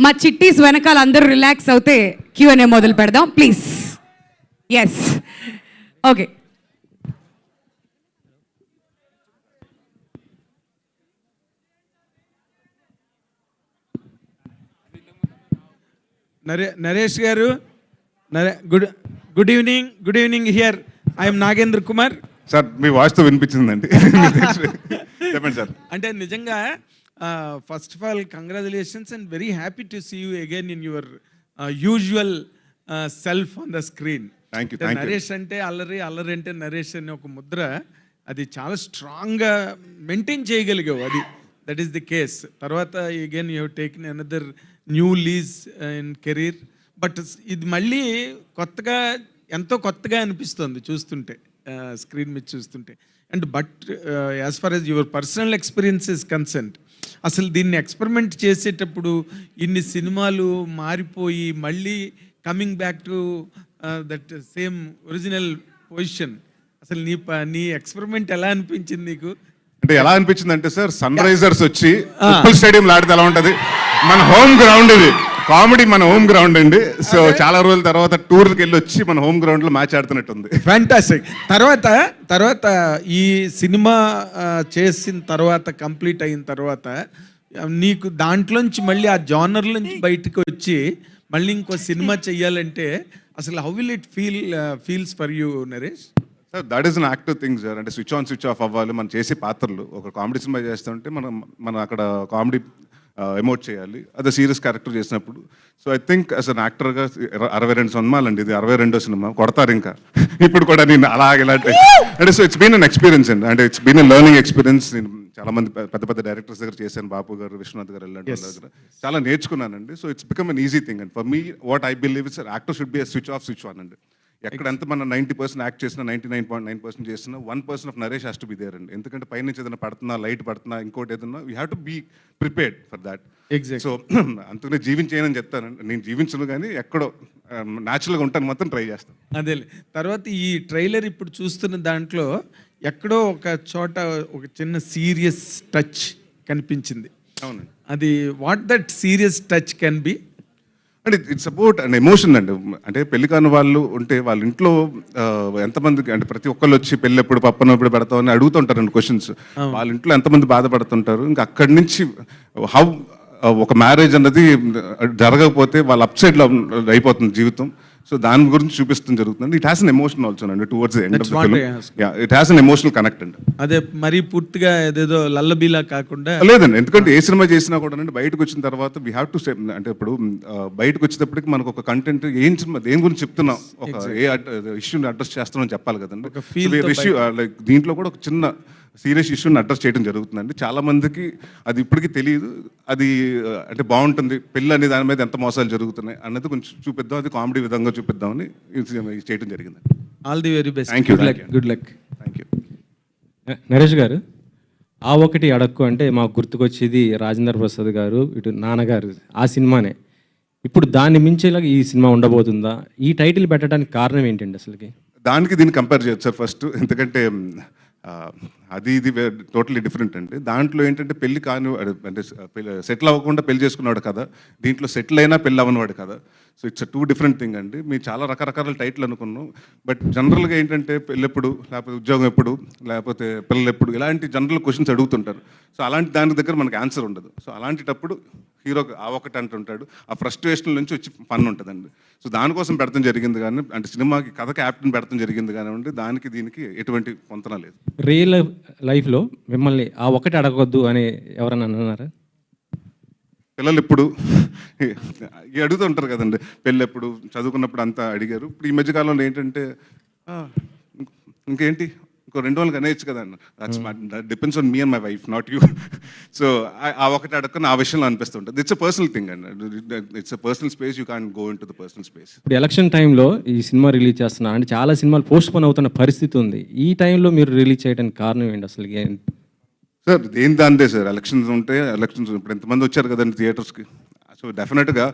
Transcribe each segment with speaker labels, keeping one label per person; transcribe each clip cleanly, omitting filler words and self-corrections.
Speaker 1: మా చిట్టీస్ వెనకాల అందరూ రిలాక్స్ అవుతే Q&A మొదలు పెడదాం please. Yes okay.
Speaker 2: Naresh garu, good evening here. I'm Nagendra Kumar.
Speaker 3: Sir మీ వాయిస్తో వినిపించిందండి. చెప్పండి సార్.
Speaker 2: అంటే నిజంగా first of all congratulations and very happy to see you again in your usual self on the screen. Naresh అంటే అల్లరి, అల్లరి అంటే నరేష్ అనే ఒక ముద్ర అది చాలా స్ట్రాంగ్గా మెయింటైన్ చేయగలిగావు. అది దట్ ఈస్ ది కేస్. తర్వాత again you have taken another new lease in career. But ఇది మళ్ళీ కొత్తగా, ఎంతో కొత్తగా అనిపిస్తుంది చూస్తుంటే, స్క్రీన్ మీద చూస్తుంటే. And but as far as your personal experience is concerned, అసలు దీన్ని ఎక్స్పెరిమెంట్ చేసేటప్పుడు ఇన్ని సినిమాలు మారిపోయి మళ్ళీ coming back to that same original position, అసలు నీ ఎక్స్పెరిమెంట్ ఎలా అనిపించింది నీకు?
Speaker 3: అంటే ఎలా అనిపించింది అంటే సార్, సన్ రైజర్స్ వచ్చి ఉప్పల్ స్టేడియం ఆడితే ఎలా ఉంటుంది, మన హోమ్ గ్రౌండ్ ఇది, కామెడీ మన హోమ్ గ్రౌండ్ అండి. సో చాలా రోజుల తర్వాత టూర్కి వెళ్ళి వచ్చి మన హోమ్ గ్రౌండ్ లో మ్యాచ్ ఆడుతున్నట్టుంది.
Speaker 2: ఫ్యాంటాస్టిక్. తర్వాత ఈ సినిమా చేసిన తర్వాత, కంప్లీట్ అయిన తర్వాత నీకు దాంట్లోంచి మళ్ళీ ఆ జానర్ నుంచి బయటకు వచ్చి మళ్ళీ ఇంకో సినిమా చెయ్యాలంటే అసలు how will it feels for you Naresh?
Speaker 3: Sir that is an active thing sir. అంటే స్విచ్ ఆన్ స్విచ్ ఆఫ్ అవ్వాలి. మనం చేసే పాత్రలు, ఒక కామెడీ సినిమా చేస్తుంటే మనం అక్కడ కామెడీ ఎమోట్ చేయాలి, అదే సీరియస్ క్యారెక్టర్ చేసినప్పుడు. So I think as an యాక్టర్గా 62 సినిమాలండి, ఇది 62వ సినిమా. కొడతారు ఇంకా ఇప్పుడు కూడా నేను అలాగే. అంటే so it's been an experience అండి. అంటే it's been a learning experience. నేను చాలా మంది పెద్ద పెద్ద డైరెక్టర్స్ దగ్గర చేశాను, బాపు గారు, విశ్వనాథ్ గారు, ఇలాంటి వాళ్ళ దగ్గర చాలా నేర్చుకున్నానండి. So it's become an easy thing. And for me what I believe is actor should be a switch off switch on అండి. ఎక్కడ ఎంత మనం 90% యాక్ట్ చేసినా, 99.9% చేసినా 1% of Naresh has to be there అండి. ఎందుకంటే పైనుంచి ఏదైనా పడుతున్నా, లైట్ పడుతున్నా, ఇంకోటి ఏదన్నా, you have to be prepared for that. So అందుకనే జీవించేయనని చెప్తానండి. నేను జీవించను కానీ ఎక్కడో న్యాచురల్గా ఉంటాను మాత్రం ట్రై చేస్తాను.
Speaker 2: అదే. తర్వాత ఈ ట్రైలర్ ఇప్పుడు చూస్తున్న దాంట్లో ఎక్కడో ఒక చోట ఒక చిన్న సీరియస్ టచ్ కనిపించింది.
Speaker 3: అవునండి.
Speaker 2: అది what that serious touch can be?
Speaker 3: అంటే ఇట్స్ అబౌట్ అండ్ ఎమోషన్ అండి. అంటే పెళ్లి కాని వాళ్ళు ఉంటే వాళ్ళ ఇంట్లో ఎంతమందికి, అంటే ప్రతి ఒక్కళ్ళు వచ్చి పెళ్ళి ఎప్పుడు, పప్పను ఎప్పుడు పెడతామని అడుగుతుంటారండి క్వశ్చన్స్. వాళ్ళ ఇంట్లో ఎంతమంది బాధపడుతుంటారు. ఇంకా అక్కడి నుంచి హౌ ఒక మ్యారేజ్ అన్నది జరగకపోతే వాళ్ళ అప్ సైడ్లో అయిపోతుంది జీవితం. సో దాని గురించి చూపిస్తుంది జరుగుతుంది. It has an emotion also అండి towards the end of the film. It has an emotional connect అండి.
Speaker 2: అదే మరీ పూర్తిగా ఏదేదో లల్లబీలా కాకుండా
Speaker 3: లేదండి. ఎందుకంటే ఏ సినిమా చేసినా కూడా అండి బయటకు వచ్చిన తర్వాత వీ హ్యావ్ టు స్టే. అంటే ఇప్పుడు బయటకు వచ్చేటప్పటికి మనకు ఒక కంటెంట్, ఏం సినిమా దేని గురించి చెప్తున్నాం, ఒక ఏ ఇష్యూని అడ్రస్ చేస్తున్నాం చెప్పాలి కదండి. లైక్ దీంట్లో కూడా ఒక చిన్న సీరియస్ ఇష్యూని అడ్రస్ చేయడం జరుగుతుందండి. చాలా మందికి అది ఇప్పటికీ తెలియదు. అది అంటే బాగుంటుంది, పెళ్ళి అనే దాని మీద ఎంత మోసాలు జరుగుతున్నాయి అన్నది కొంచెం చూపిద్దాం, అది కామెడీ విధంగా చూపిద్దామని చేయడం జరిగింది.
Speaker 2: All the very best.
Speaker 3: Thank you.
Speaker 2: Good luck.
Speaker 3: Thank you.
Speaker 4: Naresh గారు, ఆ ఒకటి అడక్కు అంటే మాకు గుర్తుకొచ్చేది రాజేంద్ర ప్రసాద్ గారు, ఇటు నాన్నగారు, ఆ సినిమానే. ఇప్పుడు దాన్ని మించేలాగా ఈ సినిమా ఉండబోతుందా? ఈ టైటిల్ పెట్టడానికి కారణం ఏంటండి అసలుకి?
Speaker 3: దానికి దీన్ని కంపేర్ చేయొచ్చు సార్ ఫస్ట్. ఎందుకంటే అది ఇది టోటలీ డిఫరెంట్ అండి. దాంట్లో ఏంటంటే పెళ్లి కాని, అంటే సెటిల్ అవ్వకుండా పెళ్లి చేసుకున్నాడు కదా, దీంట్లో సెటిల్ అయినా పెళ్ళి అవ్వనివాడు కదా. సో ఇట్స్ 2 డిఫరెంట్ థింగ్ అండి. మీరు చాలా రకరకాల టైటిల్ అనుకున్నాం. బట్ జనరల్గా ఏంటంటే పెళ్ళి ఎప్పుడు, లేకపోతే ఉద్యోగం ఎప్పుడు, లేకపోతే పిల్లలు ఎప్పుడు, ఇలాంటి జనరల్ క్వశ్చన్స్ అడుగుతుంటారు. సో అలాంటి దాని దగ్గర మనకి ఆన్సర్ ఉండదు. సో అలాంటిటప్పుడు హీరో ఆ ఒకటి అంటుంటాడు, ఆ ఫ్రస్ట్రేషన్ నుంచి వచ్చి ఫన్ ఉంటుందండి. సో దానికోసం పెడతాం జరిగింది కానీ, అంటే సినిమాకి కథ క్యాప్టెన్ పెడతాం జరిగింది కానివ్వండి, దానికి దీనికి ఎటువంటి పొంతన లేదు.
Speaker 4: రియల్ లైఫ్లో మిమ్మల్ని ఆ ఒకటి అడగొద్దు అని ఎవరన్నా అన్నారా?
Speaker 3: పిల్లలు ఎప్పుడు అడుగుతూ ఉంటారు కదండి, పెళ్ళి ఎప్పుడు, చదువుకున్నప్పుడు అంతా అడిగారు. ఇప్పుడు ఈ మధ్యకాలంలో ఏంటంటే ఇంకేంటి, ఇంకో 2 రోజులకి అనేయచ్చు కదా అన్న. That depends on me and my wife, not you. So ఆ ఒకటి అడగని ఆ విషయంలో అనిపిస్తుంటుంది. ఇట్స్ అ పర్సనల్ థింగ్ అండి. It's a personal space, you can go in to the personal space.
Speaker 4: ఇప్పుడు ఎలక్షన్ టైంలో ఈ సినిమా రిలీజ్ చేస్తున్నారు అంటే చాలా సినిమాలు పోస్ట్ పోన్ అవుతున్న పరిస్థితి ఉంది. ఈ టైంలో మీరు రిలీజ్ చేయడానికి కారణం ఏంటి అసలు?
Speaker 3: సార్ దేని దాందే సార్, ఎలక్షన్స్ ఉంటే ఎలక్షన్స్, ఇప్పుడు ఎంతమంది వచ్చారు కదండి థియేటర్స్కి. సో డెఫినెట్గా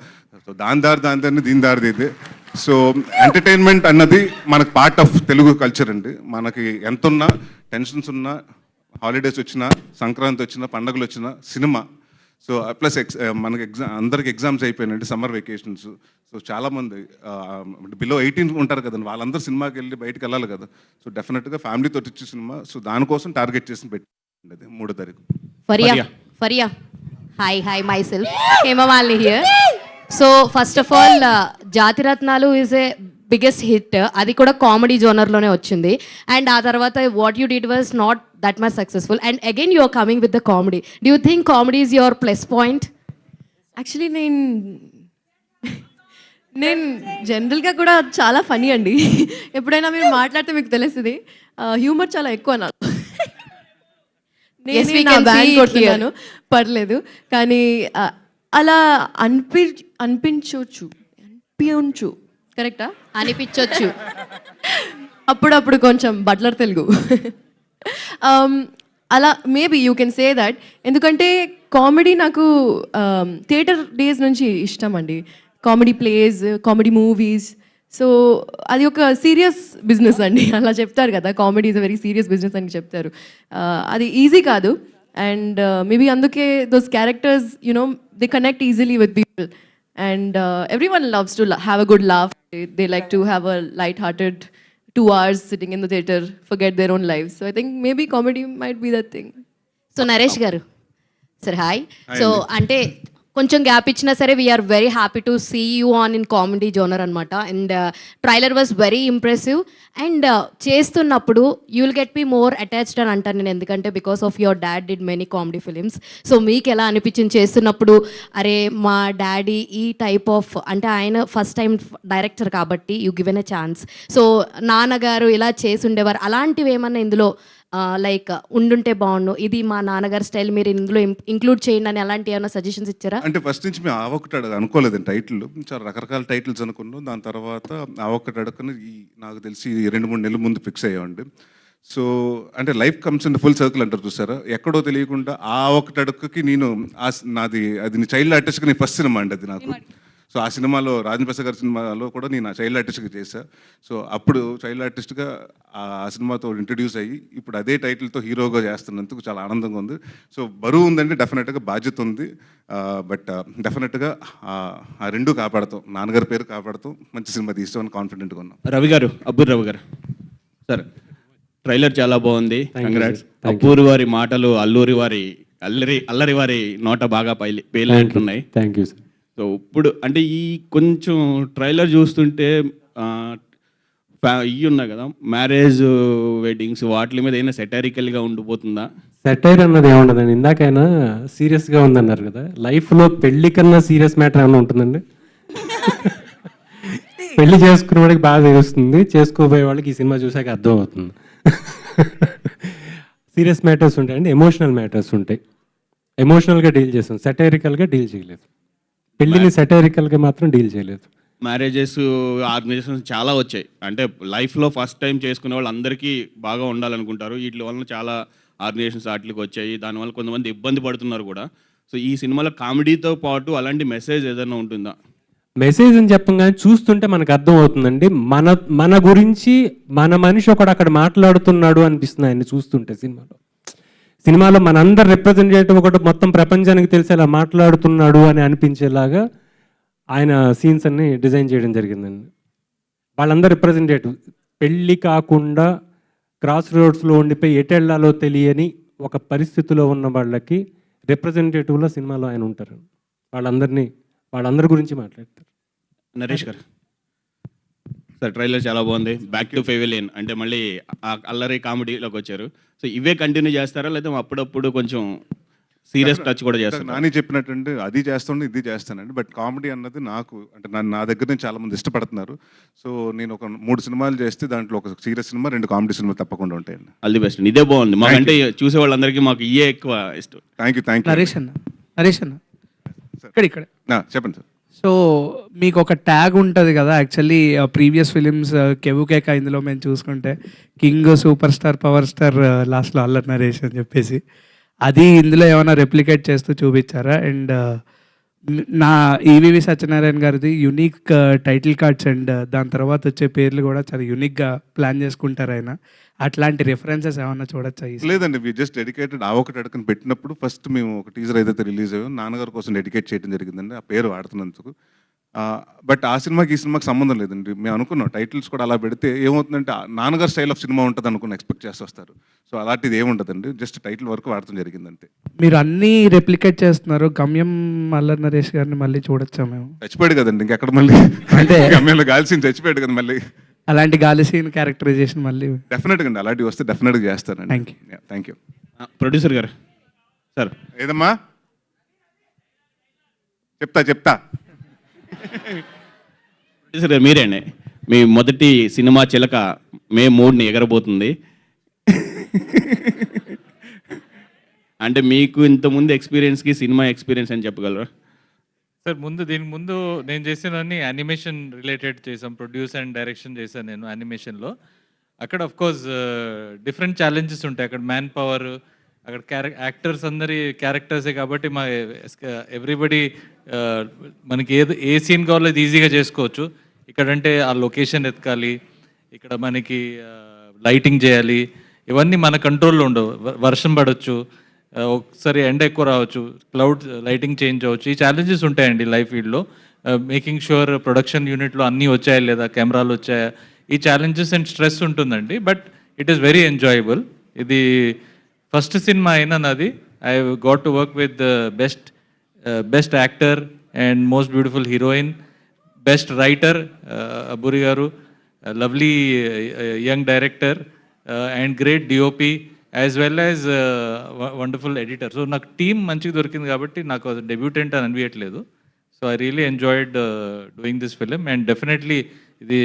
Speaker 3: సో దాని దారి దీని దారిది అయితే. సో ఎంటర్టైన్మెంట్ అన్నది మనకు పార్ట్ ఆఫ్ తెలుగు కల్చర్ అండి. మనకి ఎంతున్నా, టెన్షన్స్ ఉన్నా, హాలిడేస్ వచ్చినా, సంక్రాంతి వచ్చినా, పండుగలు వచ్చినా సినిమా. సో ప్లస్ మనకి అందరికి ఎగ్జామ్స్ అయిపోయినాయంటే సమ్మర్ వెకేషన్స్. సో చాలామంది బిలో 18 ఉంటారు కదండి, వాళ్ళందరూ సినిమాకి వెళ్ళి బయటకు వెళ్ళాలి కదా. సో డెఫినెట్గా ఫ్యామిలీతో వచ్చే సినిమా. సో దానికోసం టార్గెట్ చేసి పెట్టింది 3వ తారీఖు.
Speaker 5: Faria. Hi, myself. Hemamali here. So, first of all, Jatiratnalu is a biggest hit. Adi kuda comedy genre lone ochindi. And aa tarvata what you did was not that much successful. And again, you are coming with the comedy. Do you think comedy is your plus point?
Speaker 6: Actually నేను జనరల్గా కూడా చాలా funny అండి. ఎప్పుడైనా మీరు మాట్లాడితే మీకు తెలుస్తుంది, హ్యూమర్ చాలా ఎక్కువ నాకు.
Speaker 5: Yes, we
Speaker 6: నేను
Speaker 5: can see
Speaker 6: బ్యాండ్
Speaker 5: it
Speaker 6: కొడుతున్నాను, పర్లేదు. కానీ అలా అనిపించవచ్చు కరెక్టా?
Speaker 5: అనిపించొచ్చు.
Speaker 6: అప్పుడప్పుడు కొంచెం బట్లర్ తెలుగు. అలా maybe you can say that. ఎందుకంటే కామెడీ నాకు థియేటర్ డేస్ నుంచి ఇష్టం అండి. Comedy place, comedy movies. So అది ఒక సీరియస్ బిజినెస్ అండి. అలా చెప్తారు కదా, comedy is a very serious business అని చెప్తారు. అది ఈజీ కాదు. అండ్ మేబీ అందుకే those characters you know they connect easily with people. And everyone loves to have a good laugh. They like to have a light-hearted 2 hours sitting in the theater, forget their own lives. So I think maybe comedy might be that thing.
Speaker 5: So Naresh garu sir hi. So అంటే కొంచెం gap ఇచ్చినా సరే we're very happy to see you on in comedy genre అనమాట. And trailer was very impressive. And చేస్తున్నప్పుడు you will get me more attached అని అంటాను నేను, ఎందుకంటే because of your dad did many comedy films. So మీకు ఎలా అనిపించింది చేస్తున్నప్పుడు, అరే మా డాడీ ఈ టైప్ ఆఫ్, అంటే ఆయన ఫస్ట్ టైం డైరెక్టర్ కాబట్టి you given a chance. So నాన్నగారు ఇలా చేసి ఉండేవారు, అలాంటివి ఏమన్నా ఇందులో లైక్ ఉండుంటే బాగుండు, ఇది మా నాన్నగారి స్టైల్ మీరు ఇందులో ఇంక్లూడ్ చేయండి అని అలాంటి ఏమైనా సజెషన్స్ ఇచ్చారా?
Speaker 3: అంటే ఫస్ట్ నుంచి మేము ఆ ఒక్కటి అనుకోలేదండి టైటిల్. చాలా రకరకాల టైటిల్స్ అనుకున్నాం. దాని తర్వాత ఆ ఒక్కటి అడగని నాకు తెలిసి 2-3 నెలల ముందు ఫిక్స్ అయ్యామండి. సో అంటే life comes in full circle అంటారు చూసారా, ఎక్కడో తెలియకుండా ఆ ఒక్కటి అడుగుకి నేను నాది అది చైల్డ్ ఆర్టిస్ట్గా నేను ఫస్ట్ సినిమా అండి అది నాకు. సో ఆ సినిమాలో రాజేంద్ర ప్రసాద్ గారి సినిమాలో కూడా నేను ఆ చైల్డ్ ఆర్టిస్ట్గా చేశాను. సో అప్పుడు చైల్డ్ ఆర్టిస్ట్గా ఆ సినిమాతో ఇంట్రడ్యూస్ అయ్యి ఇప్పుడు అదే టైటిల్తో హీరోగా చేస్తున్నందుకు చాలా ఆనందంగా ఉంది. సో బరువు ఉందండి, డెఫినెట్గా బాధ్యత ఉంది. బట్ డెఫినెట్గా ఆ రెండు కాపాడుతాం, నాన్నగారి పేరు కాపాడుతాం, మంచి సినిమా తీస్తామని కాన్ఫిడెంట్గా ఉన్నాం.
Speaker 7: రవి గారు, అబ్బూర్ రవి గారు సార్, ట్రైలర్ చాలా బాగుంది, కంగ్రాట్స్. అబ్బూరి వారి మాటలు అల్లరి వారి నోట బాగా పేలినట్టున్నాయి.
Speaker 4: Thank you sir.
Speaker 7: సో ఇప్పుడు అంటే ఈ కొంచెం ట్రైలర్ చూస్తుంటే ఇవి ఉన్నాయి కదా, మ్యారేజ్ వెడ్డింగ్స్, వాటి మీద అయినా సెటారికల్గా ఉండిపోతుందా?
Speaker 4: సెటైర్ అన్నది ఏముండదండి. ఇందాకైనా సీరియస్గా ఉందన్నారు కదా, లైఫ్లో పెళ్లి కన్నా సీరియస్ మ్యాటర్ ఏమైనా ఉంటుందండి? పెళ్లి చేసుకునే వాడికి బాగా తెలుస్తుంది, చేసుకోబోయే వాళ్ళకి ఈ సినిమా చూసాక అర్థం అవుతుంది. సీరియస్ మ్యాటర్స్ ఉంటాయండి, ఎమోషనల్ మ్యాటర్స్ ఉంటాయి. ఎమోషనల్గా డీల్ చేస్తాం, సెటైరికల్గా డీల్ చేయలేదు. పెళ్లిని సెటైరికల్గా మాత్రం డీల్ చేయలేదు.
Speaker 7: మ్యారేజెస్ ఆర్గనైజేషన్స్ చాలా వచ్చాయి, అంటే లైఫ్లో ఫస్ట్ టైం చేసుకునే వాళ్ళు అందరికీ బాగా ఉండాలనుకుంటారు. వీటి వల్ల చాలా ఆర్గనైజేషన్స్ వాటికి వచ్చాయి, దానివల్ల కొంతమంది ఇబ్బంది పడుతున్నారు కూడా. సో ఈ సినిమాలో కామెడీతో పాటు అలాంటి మెసేజ్ ఏదైనా ఉంటుందా?
Speaker 4: మెసేజ్ అని చెప్పగానే చూస్తుంటే మనకు అర్థం అవుతుందండి, మన గురించి మన మనిషి ఒకడు అక్కడ మాట్లాడుతున్నాడు అనిపిస్తుంది ఆయన్ని చూస్తుంటే. సినిమాలో మనందరు రిప్రజెంటేటివ్ ఒకటి మొత్తం ప్రపంచానికి తెలిసేలా మాట్లాడుతున్నాడు అని అనిపించేలాగా ఆయన సీన్స్ అన్ని డిజైన్ చేయడం జరిగిందండి. వాళ్ళందరూ రిప్రజెంటేటివ్, పెళ్ళి కాకుండా క్రాస్ రోడ్స్లో ఉండిపోయి ఎటెళ్లాలో తెలియని ఒక పరిస్థితిలో ఉన్న వాళ్ళకి రిప్రజెంటేటివ్లో సినిమాలో ఆయన ఉంటారు. వాళ్ళందరి గురించి మాట్లాడతారు.
Speaker 7: నరేష్ గారు సార్, ట్రైలర్ చాలా బాగుంది. బ్యాక్ టు ఫెవిలియన్ అంటే మళ్ళీ అల్లరి కామెడీలోకి వచ్చారు. సో ఇవే కంటిన్యూ చేస్తారా, లేదా అప్పుడప్పుడు కొంచెం సీరియస్ టచ్ కూడా చేస్తారు?
Speaker 3: నాని చెప్పినట్టు అది చేస్తుండే ఇది చేస్తానండి. బట్ కామెడీ అన్నది నాకు అంటే నా దగ్గర నుంచి చాలా మంది ఇష్టపడుతున్నారు. సో నేను ఒక 3 సినిమాలు చేస్తే దాంట్లో ఒక సీరియస్ సినిమా, 2 కామెడీ సినిమాలు తప్పకుండా ఉంటాయండి.
Speaker 7: All the best. ఇదే బాగుంది మాకంటే, చూసే వాళ్ళందరికీ మాకు ఇయే ఎక్కువ ఇష్టం.
Speaker 3: Thank you.
Speaker 8: నరేష్ అన్న ఇక్కడ
Speaker 3: చెప్పండి సార్.
Speaker 8: సో మీకు ఒక ట్యాగ్ ఉంటుంది కదా, యాక్చువల్లీ ప్రీవియస్ ఫిలిమ్స్ కెవుకేక ఇందులో మేము చూసుకుంటే king, super star, power star, లాస్ట్లో అల్లరి నరేష్ అని చెప్పేసి, అది ఇందులో ఏమైనా రెప్లికేట్ చేస్తూ చూపించారా? అండ్ నా ఈవివి సత్యనారాయణ గారిది యునిక్ టైటిల్ కార్డ్స్ అండ్ దాని తర్వాత వచ్చే పేర్లు కూడా చాలా యునిక్గా ప్లాన్ చేసుకుంటారు ఆయన. అట్లాంటి రెఫరెన్సెస్ ఏమన్నా చూడొచ్చా?
Speaker 3: లేదండి, వి జస్ట్ డెడికేటెడ్ ఆ ఒకటి అడగని పెట్టినప్పుడు ఫస్ట్ మేము ఒక టీజర్ ఏదైతే రిలీజ్ అయ్యో నాన్నగారి కోసం డెడికేట్ చేయడం జరిగిందండి ఆ పేరు వాడుతున్నందుకు. బట్ ఆ సినిమాకి ఈ సినిమాకి సంబంధం లేదండి. మేము అనుకున్నాం టైటిల్స్ కూడా అలా పెడితే ఏమవుతుందంటే నాన్నగారు స్టైల్ ఆఫ్ సినిమా ఉంటుంది అనుకుని ఎక్స్పెక్ట్ చేసి వస్తారు. సో అలాంటిది ఏముంటుందండి, జస్ట్ టైటిల్ వరకు వాడటం జరిగింది అంతే.
Speaker 8: మీరు అన్నీ రెప్లికేట్ చేస్తున్నారు. గమ్యం అల్లరి నరేష్ గారిని మళ్ళీ చూడొచ్చా మేము?
Speaker 3: చచ్చిపోయాడు కదండి, ఇంకెక్కడ మళ్ళీ
Speaker 8: అంటే
Speaker 3: గమ్యంలో గాల్సిన చచ్చిపోయాడు కదా మళ్ళీ.
Speaker 8: అలాంటి గాలి సీన్ క్యారెక్టరైజేషన్ మళ్ళీ
Speaker 3: డెఫినెట్గా అండి, అలాంటివి వస్తే డెఫినెట్గా చేస్తానండి.
Speaker 8: Thank you.
Speaker 3: Thank you.
Speaker 7: Producer గారు సార్,
Speaker 3: ఏదమ్మా చెప్తా
Speaker 7: ప్రొడ్యూసర్ గారు మీరేండి. మీ మొదటి సినిమా చిలక మే 3ని ఎగరబోతుంది. అంటే మీకు ఇంతకుముందు ఎక్స్పీరియన్స్కి సినిమా ఎక్స్పీరియన్స్ అని చెప్పగలరా?
Speaker 9: సార్ దీని ముందు నేను చేసినవన్నీ యానిమేషన్ రిలేటెడ్ చేసాం. ప్రొడ్యూస్ అండ్ డైరెక్షన్ చేశాను నేను యానిమేషన్లో. అక్కడ ఆఫ్ కోర్స్ డిఫరెంట్ ఛాలెంజెస్ ఉంటాయి. అక్కడ మ్యాన్ పవర్, అక్కడ యాక్టర్స్ అందరి క్యారెక్టర్సే కాబట్టి మా ఎవ్రీబడి మనకి ఏ సీన్ కావాలో అది ఈజీగా చేసుకోవచ్చు. ఇక్కడంటే ఆ లొకేషన్ ఎతకాలి, ఇక్కడ మనకి లైటింగ్ చేయాలి, ఇవన్నీ మన కంట్రోల్లో ఉండవు. వర్షం పడవచ్చు, ఒకసారి ఎండ ఎక్కువ రావచ్చు, క్లౌడ్ లైటింగ్ చేంజ్ అవ్వచ్చు. ఈ ఛాలెంజెస్ ఉంటాయండి లైఫ్ ఫీల్డ్లో. మేకింగ్ షూర్ ప్రొడక్షన్ యూనిట్లో అన్నీ వచ్చాయా లేదా, కెమెరాలు వచ్చాయా, ఈ ఛాలెంజెస్ అండ్ స్ట్రెస్ ఉంటుందండి. But it is very enjoyable. ఇది ఫస్ట్ సినిమా అయినా నాది. I got to work with best actor and most beautiful heroine, best writer Abburi garu, lovely young director and great DOP as well as wonderful editor. So నాకు team మంచిగా దొరికింది కాబట్టి నాకు అది debutante అని అనిపించట్లేదు. So I really enjoyed doing this film and definitely ఇది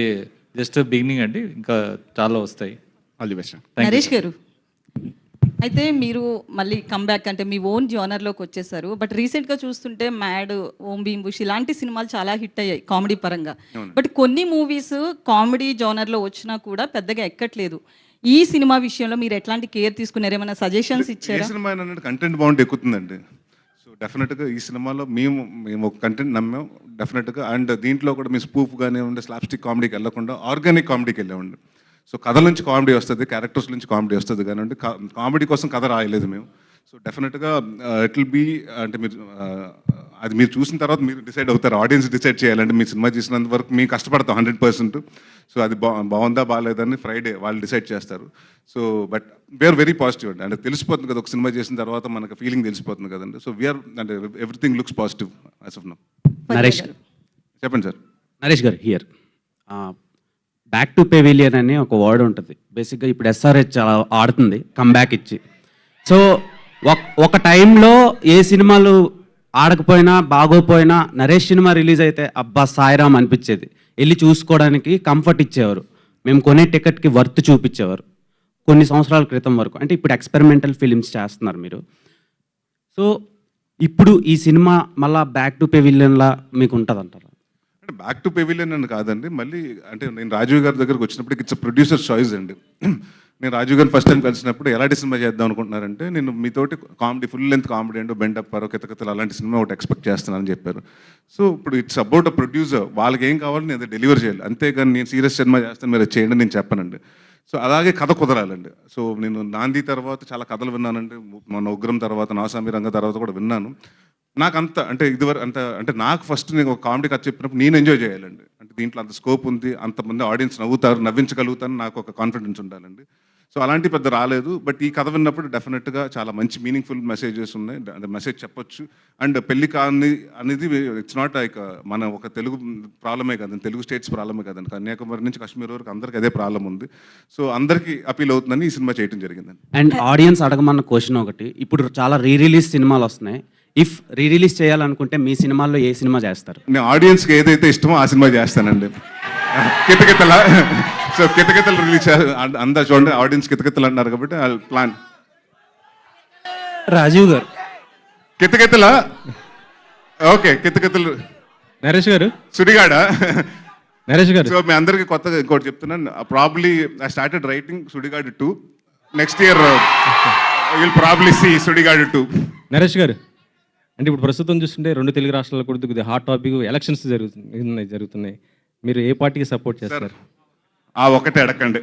Speaker 9: just beginning అండి, ఇంకా చాలా వస్తాయి.
Speaker 7: All the best.
Speaker 10: నరేష్ గారు, అయితే మీరు మళ్ళీ కమ్బ్యాక్ అంటే మీ ఓన్ జోనర్లోకి వచ్చేసారు. బట్ రీసెంట్గా చూస్తుంటే మ్యాడ్, ఓం భీమ్ బుష్ ఇలాంటి సినిమాలు చాలా హిట్ అయ్యాయి కామెడీ పరంగా. బట్ కొన్ని మూవీస్ కామెడీ జోనర్లో వచ్చినా కూడా పెద్దగా ఎక్కట్లేదు. ఈ సినిమా విషయంలో మీరు ఎట్లాంటి కేర్ తీసుకున్నారు? ఏమైనా సజెషన్స్ ఇచ్చారా?
Speaker 3: ఈ సినిమా ఏంటంటే కంటెంట్ బాగుంటే ఎక్కుతుందండి. సో డెఫినెట్గా ఈ సినిమాలో మేము ఒక కంటెంట్ నమ్మాం డెఫినెట్గా. అండ్ దీంట్లో కూడా మీ స్పూఫ్ కానీ ఉండే స్లాప్స్టిక్ కామెడీకి వెళ్ళకుండా ఆర్గానిక్ కామెడీకి వెళ్ళామండి. సో కథల నుంచి కామెడీ వస్తుంది, క్యారెక్టర్స్ నుంచి కామెడీ వస్తుంది కానీ కామెడీ కోసం కథ రాయలేదు మేము. సో డెఫినెట్గా ఇట్ విల్ బీ అంటే మీరు అది మీరు చూసిన తర్వాత మీరు డిసైడ్ అవుతారు, ఆడియన్స్ డిసైడ్ చేయాలంటే మీ సినిమా చూసినంత వరకు మేము కష్టపడతాం 100%. సో అది బాగుందా బాగాలేదని ఫ్రైడే వాళ్ళు డిసైడ్ చేస్తారు. So but we're very positive అండి. అంటే తెలిసిపోతుంది కదా, ఒక సినిమా చేసిన తర్వాత మనకు ఫీలింగ్ తెలిసిపోతుంది కదండి. సో వీఆర్ అంటే everything looks positive as of now.
Speaker 11: Naresh
Speaker 3: చెప్పండి సార్.
Speaker 11: నరేష్ గారు హియర్ బ్యాక్ టు పెవిలియన్ అని ఒక వర్డ్ ఉంటుంది. బేసిక్గా ఇప్పుడు ఎస్ఆర్హెచ్ ఆడుతుంది కమ్బ్యాక్ ఇచ్చి. సో ఒక టైంలో ఏ సినిమాలు ఆడకపోయినా బాగోపోయినా నరేష్ సినిమా రిలీజ్ అయితే అబ్బా సాయిరామ్ అనిపించేది. వెళ్ళి చూసుకోవడానికి కంఫర్ట్ ఇచ్చేవారు. మేము కొనే టికెట్కి వర్త్ చూపించేవారు కొన్ని సంవత్సరాల క్రితం వరకు. అంటే ఇప్పుడు ఎక్స్పెరిమెంటల్ ఫిలిమ్స్ చేస్తున్నారు మీరు. సో ఇప్పుడు ఈ సినిమా మళ్ళీ బ్యాక్ టు పెవిలియన్లా మీకు ఉంటుంది అంటారు?
Speaker 3: అంటే బ్యాక్ టు పెవిలియన్ అని కాదండి, మళ్ళీ అంటే నేను రాజీవ్ గారి దగ్గరకు వచ్చినప్పుడు ఇట్స్ ప్రొడ్యూసర్ చాయిస్ అండి. నేను రాజీవ్ గారిని ఫస్ట్ టైం కలిసినప్పుడు ఎలాంటి సినిమా చేద్దాం అనుకుంటున్నారంటే, నేను మీతోటి కామెడీ ఫుల్ లెంత్ కామెడీ అంటూ బెండప్ పరో కితకతలు అలాంటి సినిమా ఒకటి ఎక్స్పెక్ట్ చేస్తున్నానని చెప్పారు. సో ఇప్పుడు ఇట్స్ అబౌట్ అ ప్రొడ్యూసర్, వాళ్ళకి ఏం కావాలో నేను అది డెలివర్ చేయాలి. అంతేగాని నేను సీరియస్ సినిమా చేస్తాను మీరు చేయండి నేను చెప్పనండి. సో అలాగే కథ కుదరాలండి. సో నేను నాంది తర్వాత చాలా కథలు విన్నానండి, మన ఉగ్రం తర్వాత నాసామి రంగ తర్వాత కూడా విన్నాను. నాకు అంత అంటే ఇదివరకు అంటే నాకు ఫస్ట్ నేను ఒక కామెడీ కథ చెప్పినప్పుడు నేను ఎంజాయ్ చేయాలండి. అంటే దీంట్లో అంత స్కోప్ ఉంది, అంతమంది ఆడియన్స్ నవ్వుతారు, నవ్వించగలుగుతాను, నాకు ఒక కాన్ఫిడెన్స్ ఉండాలండి. సో అలాంటి పెద్ద రాలేదు. బట్ ఈ కథ విన్నప్పుడు డెఫినెట్గా చాలా మంచి మీనింగ్ఫుల్ మెసేజెస్ ఉన్నాయి, అంటే మెసేజ్ చెప్పొచ్చు. అండ్ పెళ్లి కాని అనేది ఇట్స్ నాట్ లైక్ మన ఒక తెలుగు ప్రాబ్లమే కదండి, తెలుగు స్టేట్స్ ప్రాబ్లమే కదండి, కన్యాకుమారి నుంచి కాశ్మీర్ వరకు అందరికీ అదే ప్రాబ్లం ఉంది. సో అందరికీ అపీల్ అవుతుందని ఈ సినిమా చేయడం జరిగిందండి.
Speaker 11: అండ్ ఆడియన్స్ అడగమన్న క్వశ్చన్ ఒకటి, ఇప్పుడు చాలా రిలీజ్ సినిమాలు వస్తున్నాయి. ఇఫ్ రిలీజ్ చేయాలనుకుంటే మీ సినిమాల్లో ఏ సినిమా చేస్తారు?
Speaker 3: నేను ఆడియన్స్కి ఏదైతే ఇష్టమో ఆ సినిమా చేస్తానండి. కితకితల సో కితకితలు రిలీజ్ అందా చూడండి, ఆడియన్స్ కితకితలు అంటున్నారు కాబట్టి ఐ ప్లాన్.
Speaker 8: రాజీవ్ గారు
Speaker 3: కితకితల ఓకే కితకితలు
Speaker 4: నరేష్ గారు,
Speaker 3: సుడిగాడ.
Speaker 4: నరేష్ గారు,
Speaker 3: సో మీ అందరికీ కొత్తగా ఇంకోటి చెప్తున్నాను, probably I started writing Sudigadu 2. Next year will probably see Sudigadu 2.
Speaker 4: Naresh garu, అంటే ఇప్పుడు ప్రస్తుతం చూస్తుంటే 2 తెలుగు రాష్ట్రాల్లో కూడా కొద్దిగా హాట్ టాపిక్ ఎలక్షన్స్ జరుగుతున్నాయి. మీరు ఏ పార్టీకి సపోర్ట్ చేస్తారు?
Speaker 3: ఆ ఒకటే అడగండి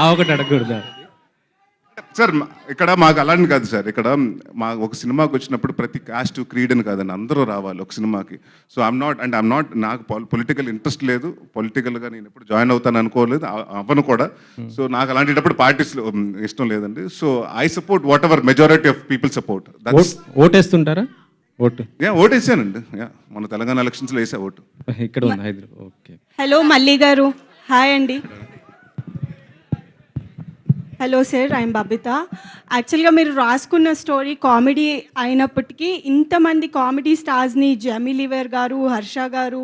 Speaker 4: ఆ ఒకటి అడగకూడదా
Speaker 3: సార్? ఇక్కడ మాకు అలాంటి కాదు సార్. ఇక్కడ మా ఒక సినిమాకి వచ్చినప్పుడు ప్రతి కాస్ట్ క్రీడ్ అని కాదండి, అందరూ రావాలి ఒక సినిమాకి. సో ఐమ్ నాట్ నాకు పొలిటికల్ ఇంట్రెస్ట్ లేదు, పొలిటికల్గా నేను ఎప్పుడు జాయిన్ అవుతాను అనుకోలేదు, అవ్వను కూడా. సో నాకు అలాంటిటప్పుడు పార్టీస్ ఇష్టం లేదండి. So I support whatever majority of people support.
Speaker 4: ఓటేస్తుంటారా?
Speaker 3: ఓటేసానండి. మన తెలంగాణ ఎలక్షన్స్లో వేసా ఓటు.
Speaker 4: ఇక్కడ ఉంది హైదరాబాద్. ఓకే.
Speaker 12: హలో మల్లి గారు, హాయ్ అండి. Hello sir, I'm Babita. యాక్చువల్గా మీరు రాసుకున్న స్టోరీ కామెడీ అయినప్పటికీ ఇంతమంది కామెడీ స్టార్స్ని, జమీ లివర్ గారు, హర్ష గారు,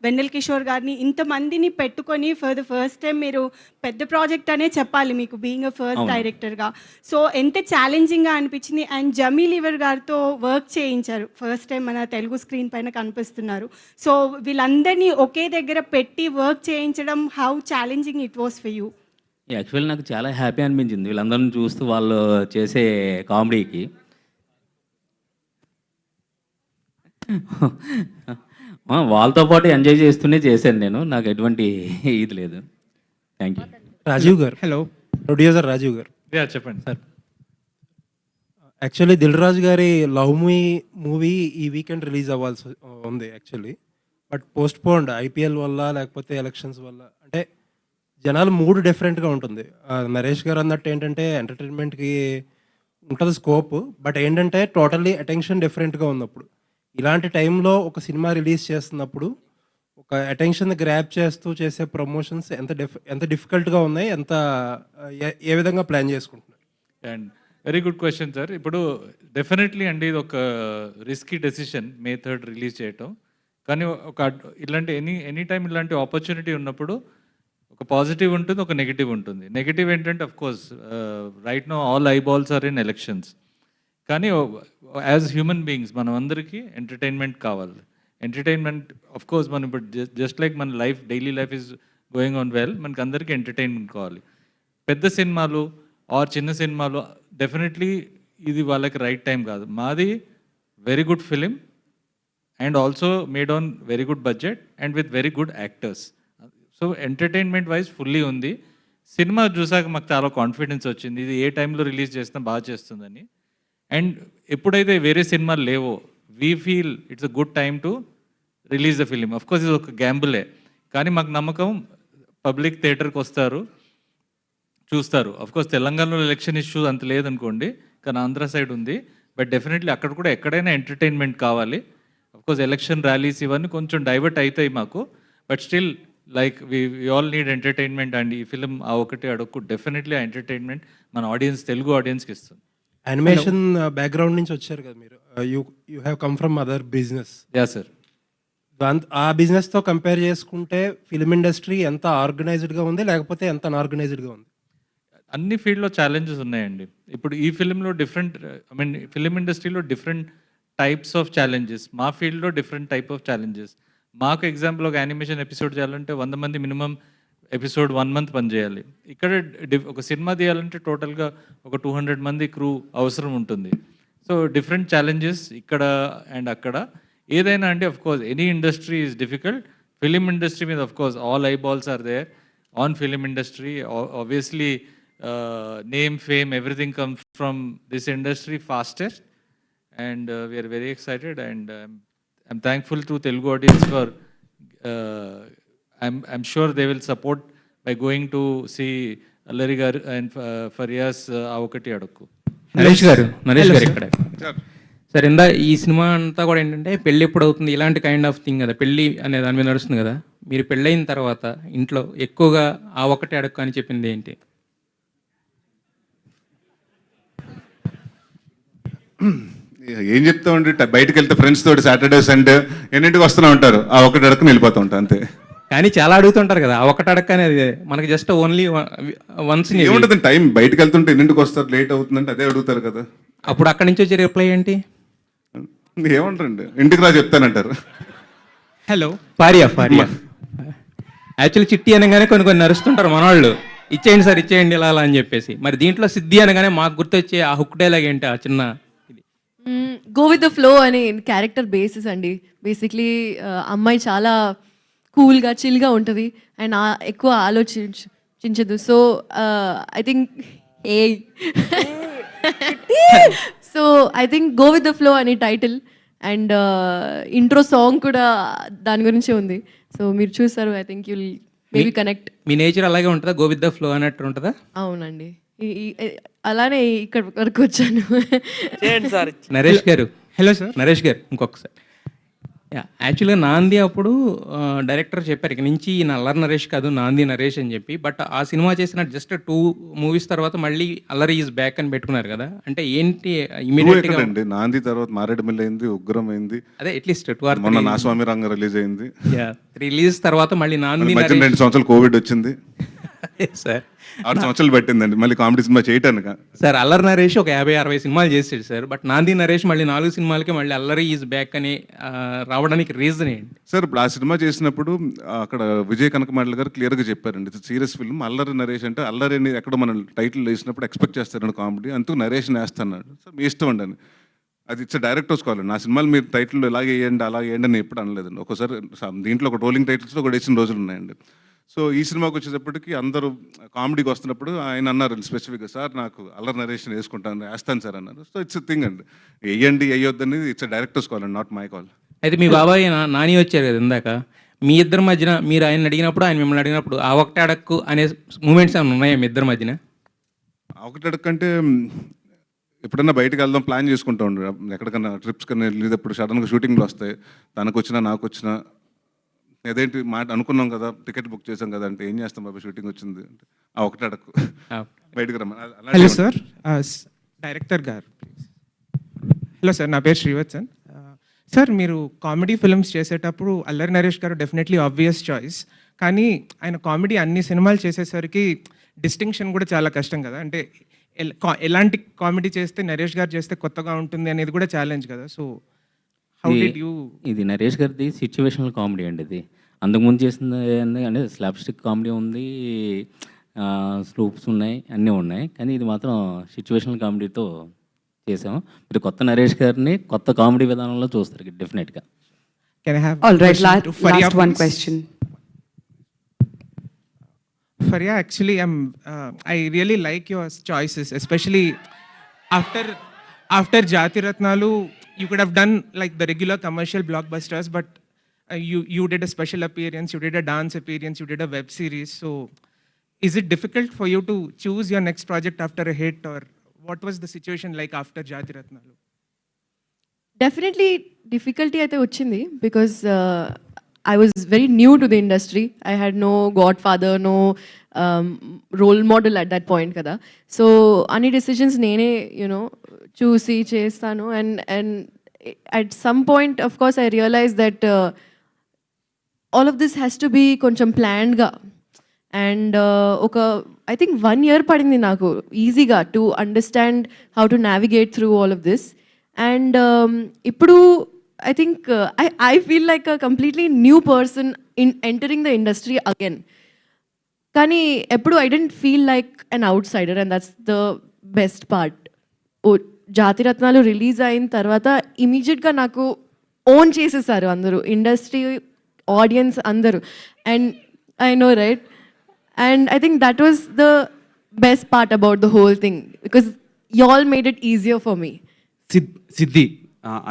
Speaker 12: వెన్నెల్ కిషోర్ గారిని, ఇంతమందిని పెట్టుకొని ఫర్ ద ఫస్ట్ టైం మీరు పెద్ద ప్రాజెక్ట్ అనే చెప్పాలి మీకు, బీయింగ్ అ ఫస్ట్ డైరెక్టర్గా. సో ఎంత ఛాలెంజింగ్గా అనిపించింది. అండ్ జమీ లివర్ గారితో వర్క్ చేయించారు, ఫస్ట్ టైం మన తెలుగు స్క్రీన్ పైన కనిపిస్తున్నారు. సో వీళ్ళందరినీ ఒకే దగ్గర పెట్టి వర్క్ చేయించడం, how challenging it was for you?
Speaker 13: Actually నాకు చాలా హ్యాపీ అనిపించింది వీళ్ళందరిని చూస్తూ, వాళ్ళు చేసే కామెడీకి. వాళ్ళతో పాటు ఎంజాయ్ చేస్తూనే చేశాను నేను, నాకు ఎటువంటి ఇది లేదు. Thank you.
Speaker 14: రాజీవ్ గారు, హలో, ప్రొడ్యూసర్ రాజీవ్ గారు.
Speaker 9: చెప్పండి
Speaker 14: సార్. యాక్చువల్లీ దిల్ రాజు గారి లవ్ మీ మూవీ ఈ వీకెండ్ రిలీజ్ అవ్వాల్సి ఉంది యాక్చువల్లీ, బట్ పోస్ట్ పోన్డ్ ఐపీఎల్ వల్ల లేకపోతే ఎలక్షన్స్ వల్ల. అంటే జనాలు మూడు డిఫరెంట్గా ఉంటుంది. నరేష్ గారు అన్నట్టు ఏంటంటే ఎంటర్టైన్మెంట్కి ఉంటుంది స్కోప్, బట్ ఏంటంటే టోటల్లీ అటెన్షన్ డిఫరెంట్గా ఉన్నప్పుడు, ఇలాంటి టైంలో ఒక సినిమా రిలీజ్ చేస్తున్నప్పుడు ఒక అటెన్షన్ గ్రాప్ చేస్తూ చేసే ప్రమోషన్స్ ఎంత డిఫికల్ట్గా ఉన్నాయి, ఏ విధంగా ప్లాన్ చేసుకుంటున్నారు?
Speaker 9: And very good question sir. ఇప్పుడు డెఫినెట్లీ అండి ఇది ఒక risky decision May 3rd release చేయటం. కానీ ఒక ఇలాంటి ఎనీ టైం ఇలాంటి ఆపర్చునిటీ ఉన్నప్పుడు ఒక పాజిటివ్ ఉంటుంది, ఒక నెగిటివ్ ఉంటుంది. నెగిటివ్ ఏంటంటే of course right now all eyeballs are in elections. కానీ యాజ్ హ్యూమన్ బీయింగ్స్ మనం అందరికీ ఎంటర్టైన్మెంట్ కావాలి. ఎంటర్టైన్మెంట్ అఫ్ కోర్స్ మనం ఇప్పుడు జస్ట్ లైక్ మన life, daily life is going on well, మనకి అందరికీ ఎంటర్టైన్మెంట్ కావాలి. పెద్ద సినిమాలు ఆర్ చిన్న సినిమాలు డెఫినెట్లీ ఇది వాళ్ళకి రైట్ టైం కాదు. మాది very good film and also made on very good budget and with very good actors. So entertainment wise fully ఉంది. సినిమా చూసాక మాకు చాలా కాన్ఫిడెన్స్ వచ్చింది, ఇది ఏ టైంలో రిలీజ్ చేసినా బాగా చేస్తుందని. అండ్ ఎప్పుడైతే వేరే సినిమాలు లేవో we feel it's a good time to release the film. Of course ఇది ఒక గ్యాంబులే, కానీ మాకు నమ్మకం పబ్లిక్ థియేటర్కి వస్తారు, చూస్తారు. అఫ్ కోర్స్ తెలంగాణలో ఎలక్షన్ ఇష్యూ అంత లేదనుకోండి, కానీ ఆంధ్ర సైడ్ ఉంది. బట్ డెఫినెట్లీ అక్కడ కూడా ఎక్కడైనా ఎంటర్టైన్మెంట్ కావాలి. అఫ్ కోర్స్ ఎలక్షన్ ర్యాలీస్ ఇవన్నీ కొంచెం డైవర్ట్ అవుతాయి మాకు, but still like we all need entertainment. And ఈ ఫిలిం ఆ ఒకటి అడగకు డెఫినెట్లీ ఆ ఎంటర్టైన్మెంట్ మన ఆడియన్స్, తెలుగు ఆడియన్స్కి ఇస్తుంది.
Speaker 14: యానిమేషన్ బ్యాక్గ్రౌండ్ నుంచి వచ్చారు కదా మీరు, you have come from other business.
Speaker 9: Yeah sir.
Speaker 14: ఆ బిజినెస్తో కంపేర్ చేసుకుంటే ఫిలిం ఇండస్ట్రీ ఎంత ఆర్గనైజ్డ్గా ఉంది, లేకపోతే ఎంత అన్ఆర్గనైజ్డ్గా ఉంది?
Speaker 9: అన్ని ఫీల్డ్లో ఛాలెంజెస్ ఉన్నాయండి. ఇప్పుడు ఈ ఫిలింలో డిఫరెంట్, ఐ మీన్ ఫిలిం ఇండస్ట్రీలో డిఫరెంట్ టైప్స్ ఆఫ్ ఛాలెంజెస్, మా ఫీల్డ్లో డిఫరెంట్ టైప్ ఆఫ్ ఛాలెంజెస్. మాకు ఎగ్జాంపుల్ ఒక యానిమేషన్ ఎపిసోడ్ చేయాలంటే 100 మంది మినిమం ఎపిసోడ్ 1 month పనిచేయాలి. ఇక్కడ ఒక సినిమా తీయాలంటే టోటల్గా ఒక 200 మంది క్రూ అవసరం ఉంటుంది. సో డిఫరెంట్ ఛాలెంజెస్ ఇక్కడ అండ్ అక్కడ. ఏదైనా అంటే of course any industry is difficult. Film industry మీద of course all eyeballs are there on film industry. Obviously name, fame, everything comes from this industry fastest. And we're very excited and I'm thankful to Telugu audience for, I'm sure they will support by going to see Allari garu and Faryas Avokati Adakku.
Speaker 15: Naresh గారు ఇక్కడ sir, ఈ cinema అంతా కూడా ఏంటంటే పెళ్ళి ఎప్పుడు అవుతుంది ఇలాంటి కైండ్ ఆఫ్ థింగ్ కదా, పెళ్ళి అనే దాని మీద నడుస్తుంది కదా. మీరు పెళ్ళైన తర్వాత ఇంట్లో ఎక్కువగా ఆ ఒకటి అడక్కు అని చెప్పింది ఏంటి?
Speaker 3: ఏం చెప్తామండి, బయటకు వెళ్తే ఫ్రెండ్స్ తోటి సాటర్డే సండే ఎన్నింటికి వస్తూనే ఉంటారు, ఆ ఒకటి అడక్కుని వెళ్ళిపోతూ ఉంటారు అంతే.
Speaker 15: కానీ చాలా అడుగుతుంటారు కదా, ఆ ఒకటి అడక్క అనేది మనకి జస్ట్ ఓన్లీ వన్స్.
Speaker 3: ఏముంటుంది టైం, బయటకు వెళ్తుంటే ఎన్నింటికి వస్తారు, లేట్ అవుతుందంటే అదే అడుగుతారు కదా.
Speaker 15: అప్పుడు అక్కడి నుంచి వచ్చే రిప్లై ఏంటి?
Speaker 3: ఏమంటారండి, ఇంటికి రా చెప్తానంటారు.
Speaker 15: హలో ఫారియా యాక్చువల్లీ చిట్టి అనగానే కొన్ని నడుస్తుంటారు మనవాళ్ళు, ఇచ్చేయండి సార్ ఇచ్చేయండి ఇలా అలా అని చెప్పేసి. మరి దీంట్లో సిద్ధి అనగానే మాకు గుర్తొచ్చే ఆ హుక్ డైలాగ్ ఏంటి ఆ చిన్న ఇది?
Speaker 6: గో విత్ ద ఫ్లో అని క్యారెక్టర్ బేసిస్ అండి. బేసిక్లీ అమ్మాయి చాలా కూల్గా చిల్గా ఉంటుంది అండ్ ఎక్కువ ఆలోచించదు. So I think so I think go with the flow అని టైటిల్ అండ్ ఇంట్రో సాంగ్ కూడా దాని గురించే ఉంది. సో మీరు చూస్తారు, I think you'll maybe connect.
Speaker 15: మీ నేచర్ అలాగే ఉంటుందా, గో విత్ ద ఫ్లో అన్నట్టు ఉంటుందా?
Speaker 6: అవునండి, అలానే ఇక్కడ వరకు వచ్చాను.
Speaker 15: నరేష్ గారు,
Speaker 8: హలో సార్.
Speaker 15: నరేష్ గారు ఇంకొకసారి. యాక్చువల్గా నాంది అప్పుడు డైరెక్టర్ చెప్పారు ఇక నుంచి ఈయన అల్లరి నరేష్ కాదు నాంది నరేష్ అని చెప్పి. బట్ ఆ సినిమా చేసిన జస్ట్ 2 మూవీస్ తర్వాత మళ్ళీ అల్లరి ఈజ్ బ్యాక్ అని పెట్టుకున్నారు కదా, అంటే ఏంటి ఇమీడియట్ గా?
Speaker 3: అండి నాంది తర్వాత మారేడుమిల్లి అయింది, ఉగ్రం అయింది,
Speaker 15: అదే అట్లీస్ట్ 2 or 3.
Speaker 3: మొన్న నా స్వామి రంగ రిలీజ్ అయింది.
Speaker 15: 3 రిలీజ్ తర్వాత మళ్ళీ నాంది
Speaker 3: 2 సంవత్సరాలు కోవిడ్ వచ్చింది
Speaker 15: సార్.
Speaker 3: 6 సంవత్సరాలు పట్టిందండి మళ్ళీ కామెడీ సినిమా చేయటానికి.
Speaker 15: సార్ అల్లరి నరేష్ ఒక 50-60 సినిమాలు చేసాడు సార్. బట్ నాంది నరేష్ మళ్ళీ 4 సినిమాలకి మళ్ళీ అల్లరి ఈజ్ బ్యాక్ అని రావడానికి రీజన్ ఏంటి
Speaker 3: సార్? ఇప్పుడు ఆ సినిమా చేసినప్పుడు అక్కడ విజయ్ కనకమాడల గారు క్లియర్గా చెప్పారండి, ఇది సీరియస్ ఫిల్మ్. అల్లరి నరేష్ అంటే అల్లరి అని ఎక్కడ మనం టైటిల్ వేసినప్పుడు ఎక్స్పెక్ట్ చేస్తారండి కామెడీ, అందుకు నరేష్ వేస్తున్నాడు. సార్ మీ ఇష్టం అండి అని, అది ఇచ్చే డైరెక్టర్స్ కావాలి. నా సినిమాలు మీరు టైటిల్ ఇలాగే వేయండి అలాగే వేయండి అని ఎప్పుడు అనలేదండి. ఒకసారి దీంట్లో ఒక రోలింగ్ టైటిల్స్లో కూడా వేసిన రోజులు ఉన్నాయండి. సో ఈ సినిమాకి వచ్చేటప్పటికి అందరూ కామెడీకి వస్తున్నప్పుడు ఆయన అన్నారు స్పెసిఫిక్గా, సార్ నాకు అల్లరి నరేషన్ వేస్తాను సార్ అన్నారు. సో ఇట్స్ థింగ్ అండి, వేయండి వేయొద్దని ఇట్స్ డైరెక్టర్స్ కాల్ అండి, నాట్ మై కాల్.
Speaker 15: అయితే మీ బాబాయ్ నాని వచ్చారు కదా ఇందాక, మీ ఇద్దరి మధ్యన మీరు ఆయన అడిగినప్పుడు ఆయన మిమ్మల్ని అడిగినప్పుడు ఆ ఒకటి అడక్కు అనే మూమెంట్స్ ఏమైనా ఉన్నాయా మీ ఇద్దరి మధ్యన?
Speaker 3: ఒకటి అడక్కంటే ఎప్పుడన్నా బయటకు వెళ్దాం ప్లాన్ చేసుకుంటూ ఉండే, ఎక్కడికన్నా ట్రిప్స్ కన్నా వెళ్ళేటప్పుడు సడన్గా షూటింగ్లు వస్తాయి, తనకు వచ్చినా నాకు వచ్చినా అదేంటి మాట అనుకున్నాం కదా, టికెట్ బుక్ చేసాం కదా అంటే ఏం చేస్తాం బాబా షూటింగ్ వచ్చింది అంటే ఆ ఒకటి అడక్కు బయటకు రమ్మని.
Speaker 16: హలో సార్, డైరెక్టర్ గారు. హలో సార్, నా పేరు శ్రీవత్సన్ సార్. మీరు కామెడీ ఫిల్మ్స్ చేసేటప్పుడు అల్లరి నరేష్ గారు డెఫినెట్లీ ఆబ్వియస్ చాయిస్, కానీ ఆయన కామెడీ అన్ని సినిమాలు చేసేసరికి డిస్టింక్షన్ కూడా చాలా కష్టం కదా. అంటే ఎలాంటి కామెడీ చేస్తే నరేష్ గారు చేస్తే కొత్తగా ఉంటుంది అనేది కూడా ఛాలెంజ్ కదా. So how did you?
Speaker 13: ఇది నరేష్ గారిది సిచ్యువేషనల్ కామెడీ అండి. ఇది అంతకుముందు చేసింది అంటే స్లాప్ స్టిక్ కామెడీ ఉంది, స్లూప్స్ ఉన్నాయి, అన్నీ ఉన్నాయి, కానీ ఇది మాత్రం సిచ్యువేషనల్ కామెడీతో చేసాము. మీరు కొత్త నరేష్ గారిని కొత్త కామెడీ విధానంలో చూస్తారు డెఫినెట్గా.
Speaker 1: one question.
Speaker 16: Faria, actually, I really like your choices, especially after Jati Ratnalu. You could have done like the regular commercial blockbusters, but you did a special appearance, you did a dance appearance, you did a web series. So, is it difficult for you to choose your next project after a hit, or what was the situation like after Jati Ratnalu?
Speaker 6: Definitely difficulty అయితే వచ్చింది because I was very new to the industry. I had no godfather, no role model at that point kada. So any decisions nene చూసి చేస్తాను and at some point of course I realized that all of this has to be కొంచెం planned గా and I think 1 year పడింది నాకు ఈజీగా to understand how to navigate through all of this. And ఇప్పుడు I think I feel like a completely new person in entering the industry again. కానీ ఎప్పుడు I didn't feel like an outsider, and that's the best part. జాతి రత్నాలు release అయిన తర్వాత ఇమీడియట్గా నాకు own చేసేసారు అందరూ, ఇండస్ట్రీ, ఆడియన్స్ అందరూ. And I know right, and I think that was the best part about the whole thing because you all made it easier for me.
Speaker 11: Siddhi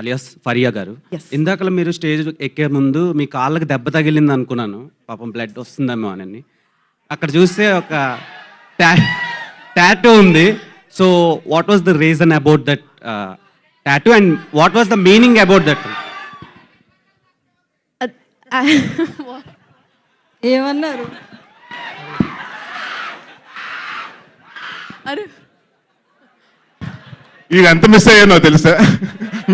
Speaker 11: alias Faria గారు, ఇందాకలా మీరు స్టేజ్ ఎక్కే ముందు మీ కాళ్ళకి దెబ్బ తగిలింది అనుకున్నాను, పాపం బ్లడ్ వస్తుందేమో అని. అక్కడ చూస్తే ఒక టాటూ ఉంది. So what was the reason about that tattoo and what was the meaning about that?
Speaker 10: ఏమన్నారు?
Speaker 6: అరే
Speaker 3: ఇది ఎంత మిస్ అయ్యానో తెలుసా,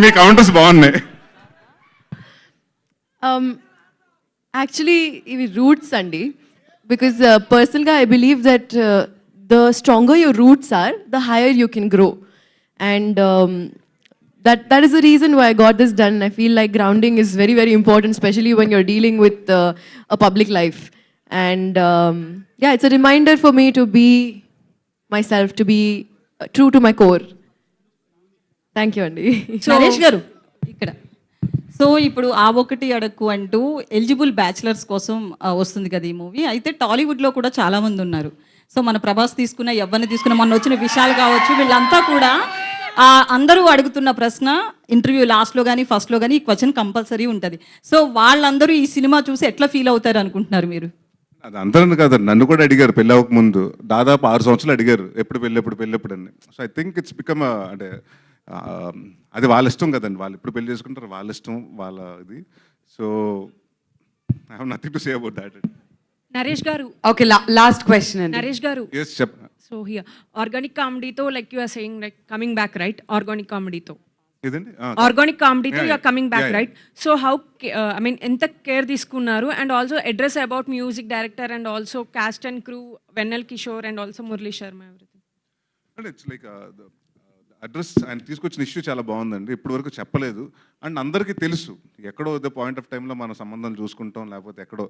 Speaker 3: మీ కౌంటర్స్ బాగున్నాయి.
Speaker 6: యాక్చువల్లీ ఇవి రూట్స్ అండి, బికాజ్ పర్సనల్గా I believe that the stronger your roots are, the higher you can grow. And that is the reason why I got this done. I feel like grounding is very, very important, especially when you're dealing with a public life. And yeah, it's a reminder for me to be myself, to be true to my core. Thank you, Andy.
Speaker 10: Naresh గారు ఇక్కడ so ఇప్పుడు ఆ ఒకటి అడక్కు అంటూ eligible bachelors కోసం వస్తుంది కదా ఈ మూవీ. అయితే టాలీవుడ్లో కూడా చాలామంది ఉన్నారు. సో మన ప్రభాస్ తీసుకున్న, ఎవరిని తీసుకున్న, మొన్న వచ్చిన విషయాలు కావచ్చు, వీళ్ళంతా కూడా అందరూ అడుగుతున్న ప్రశ్న ఇంటర్వ్యూ లాస్ట్లో కానీ ఫస్ట్లో కానీ ఈ క్వశ్చన్ కంపల్సరీ ఉంటుంది. సో వాళ్ళందరూ ఈ సినిమా చూసి ఎట్లా ఫీల్ అవుతారు అనుకుంటున్నారు మీరు?
Speaker 3: అది అందరూ కాదు, నన్ను కూడా అడిగారు పెళ్ళి అవ్వక ముందు దాదాపు 6 సంవత్సరాలు అడిగారు ఎప్పుడు పెళ్ళి అని. So I think it's become అంటే అది వాళ్ళ ఇష్టం కదండి, వాళ్ళు ఎప్పుడు పెళ్లి చేసుకుంటారు వాళ్ళ ఇష్టం, వాళ్ళ ఇది. So I have nothing to say about that.
Speaker 1: Naresh garu, okay, last question అండి.
Speaker 17: నరేష్ గారు,
Speaker 3: yes చెప్ప.
Speaker 17: సో హియర్ ఆర్గానిక్ కామెడీతో like you are saying like coming back right, organic కామెడీతో
Speaker 3: ఇదండి
Speaker 17: ఆర్గానిక్ కామెడీతో you are coming back right. So how I mean ఎంత care తీసుకున్నారు? And also address about music director and also cast and crew, Vennela Kishore and also Murali Sharma, everything.
Speaker 3: అంటే it's like address ఆయన తీసుకొచ్చిన issue చాలా బాగుందండి, ఇప్పటి వరకు చెప్పలేదు. అండ్ అందరికీ తెలుసు ఎక్కడో ద పాయింట్ ఆఫ్ టైంలో మన సంబంధాలు చూసుకుంటాం, లేకపోతే ఎక్కడో.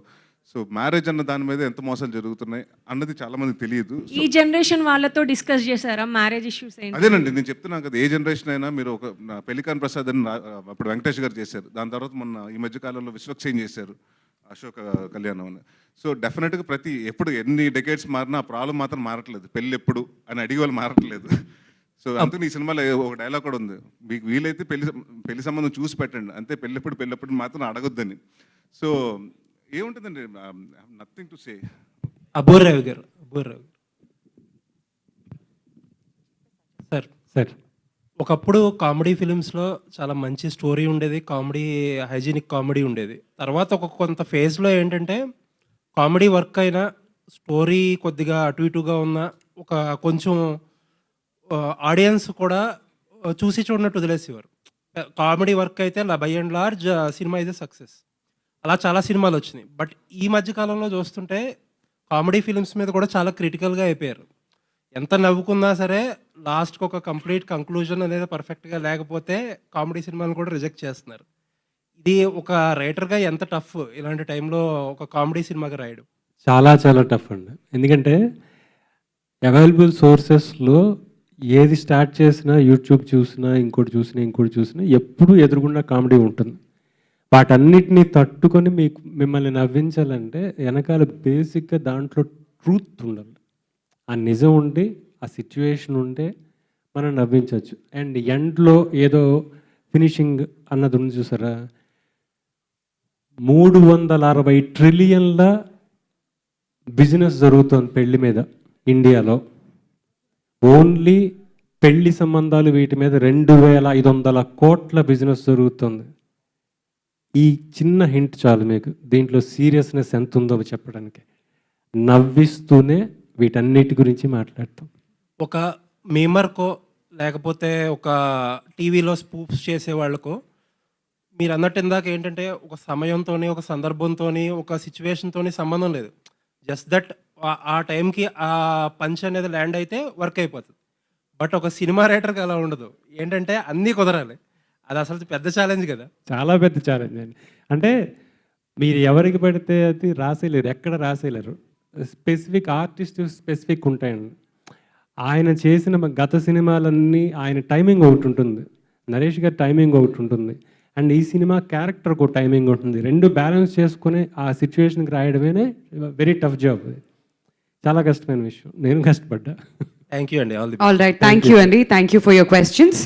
Speaker 3: సో మ్యారేజ్ అన్న దాని మీద ఎంత మోసాలు జరుగుతున్నాయి అన్నది చాలా మందికి తెలియదు.
Speaker 17: ఈ జనరేషన్ వాళ్ళతో డిస్కస్ చేశారా మ్యారేజ్ ఇష్యూస్?
Speaker 3: అదేనండి నేను చెప్తున్నాను కదా, ఏ జనరేషన్ అయినా మీరు ఒక పెళ్లికాన్ ప్రసాద్ అని అప్పుడు వెంకటేష్ గారు చేశారు, దాని తర్వాత మొన్న ఈ మధ్య కాలంలో విశ్వక్సేన్ చేశారు, అశోక్ కళ్యాణం అని. సో డెఫినెట్గా ఎప్పుడు ఎన్ని డెకేడ్స్ మారినా ఆ ప్రాబ్లం మాత్రం మారట్లేదు, పెళ్ళి ఎప్పుడు అని అడిగే వాళ్ళు మారట్లేదు. సో అందుకని ఈ సినిమాలో ఒక డైలాగ్ కూడా ఉంది, మీకు వీలైతే పెళ్లి సంబంధం చూసి పెట్టండి అంతే, పెళ్ళెప్పుడు మాత్రం అడగొద్దని. సో ఏముంటుందండి, నథింగ్ టు సే.
Speaker 14: అబ్బూర్రావు గారు సార్ ఒకప్పుడు కామెడీ ఫిలిమ్స్లో చాలా మంచి స్టోరీ ఉండేది, కామెడీ హైజీనిక్ కామెడీ ఉండేది. తర్వాత కొంత ఫేజ్లో ఏంటంటే కామెడీ వర్క్ అయినా స్టోరీ కొద్దిగా అటు ఇటుగా ఉన్న ఒక కొంచెం ఆడియన్స్ కూడా చూసి చూడనట్టు వదిలేసేవారు. కామెడీ వర్క్ అయితే by and large cinema is a success. అలా చాలా సినిమాలు వచ్చినాయి. బట్ ఈ మధ్యకాలంలో చూస్తుంటే కామెడీ ఫిలిమ్స్ మీద కూడా చాలా క్రిటికల్గా అయిపోయారు. ఎంత నవ్వుకున్నా సరే లాస్ట్కి ఒక కంప్లీట్ కంక్లూజన్ అనేది పర్ఫెక్ట్గా లేకపోతే కామెడీ సినిమాలు కూడా రిజెక్ట్ చేస్తున్నారు. ఇది ఒక రైటర్గా ఎంత టఫ్ ఇలాంటి టైంలో ఒక కామెడీ సినిమాగా రాయడం?
Speaker 4: చాలా టఫ్ అండి. ఎందుకంటే అవైలబుల్ సోర్సెస్లో ఏది స్టార్ట్ చేసినా, యూట్యూబ్ చూసినా, ఇంకోటి చూసినా ఎప్పుడూ ఎదురుగుండా కామెడీ ఉంటుంది. వాటన్నిటినీ తట్టుకొని మిమ్మల్ని నవ్వించాలంటే వెనకాల బేసిక్గా దాంట్లో ట్రూత్ ఉండాలి, ఆ నిజం ఉండి, ఆ సిచ్యువేషన్ ఉంటే మనం నవ్వించవచ్చు. అండ్ ఎండ్లో ఏదో ఫినిషింగ్ అన్నది ఉంది చూసారా, 360 ట్రిలియన్ల బిజినెస్ జరుగుతుంది పెళ్లి మీద ఇండియాలో. ఓన్లీ పెళ్లి సంబంధాలు వీటి మీద 2500 కోట్ల బిజినెస్ జరుగుతుంది. ఈ చిన్న హింట్ చాలు మీకు దీంట్లో సీరియస్నెస్ ఎంత ఉందో చెప్పడానికి. నవ్విస్తూనే వీటన్నిటి గురించి మాట్లాడతాం.
Speaker 14: ఒక మీమర్కో లేకపోతే ఒక టీవీలో స్పూప్స్ చేసే వాళ్ళకో మీరు అన్నట్టు ఇందాక ఏంటంటే ఒక సమయంతో, ఒక సందర్భంతో, ఒక సిచ్యువేషన్తో సంబంధం లేదు. జస్ట్ దట్ ఆ టైంకి ఆ పంచ్ అనేది ల్యాండ్ అయితే వర్క్ అయిపోతుంది. బట్ ఒక సినిమా రైటర్కి అలా ఉండదు, ఏంటంటే అన్నీ కుదరాలి. అది అసలు పెద్ద ఛాలెంజ్ కదా.
Speaker 4: చాలా పెద్ద ఛాలెంజ్ అండి. అంటే మీరు ఎవరికి పడితే అది రాసేయలేరు, ఎక్కడ రాసేయలేరు. స్పెసిఫిక్ ఆర్టిస్ట్ స్పెసిఫిక్ ఉంటాయండి. ఆయన చేసిన గత సినిమాలన్నీ ఆయన టైమింగ్ ఒకటి ఉంటుంది, నరేష్ గారి టైమింగ్ ఒకటి ఉంటుంది, అండ్ ఈ సినిమా క్యారెక్టర్కు టైమింగ్ ఉంటుంది. రెండు బ్యాలెన్స్ చేసుకుని ఆ సిచ్యువేషన్కి రాయడమే వెరీ టఫ్ జాబ్. చాలా కష్టమైన విషయం, నేను కష్టపడ్డా.
Speaker 14: థ్యాంక్ యూ అండి.
Speaker 1: ఆల్ రైట్, థ్యాంక్ యూ అండి, thank you for your questions.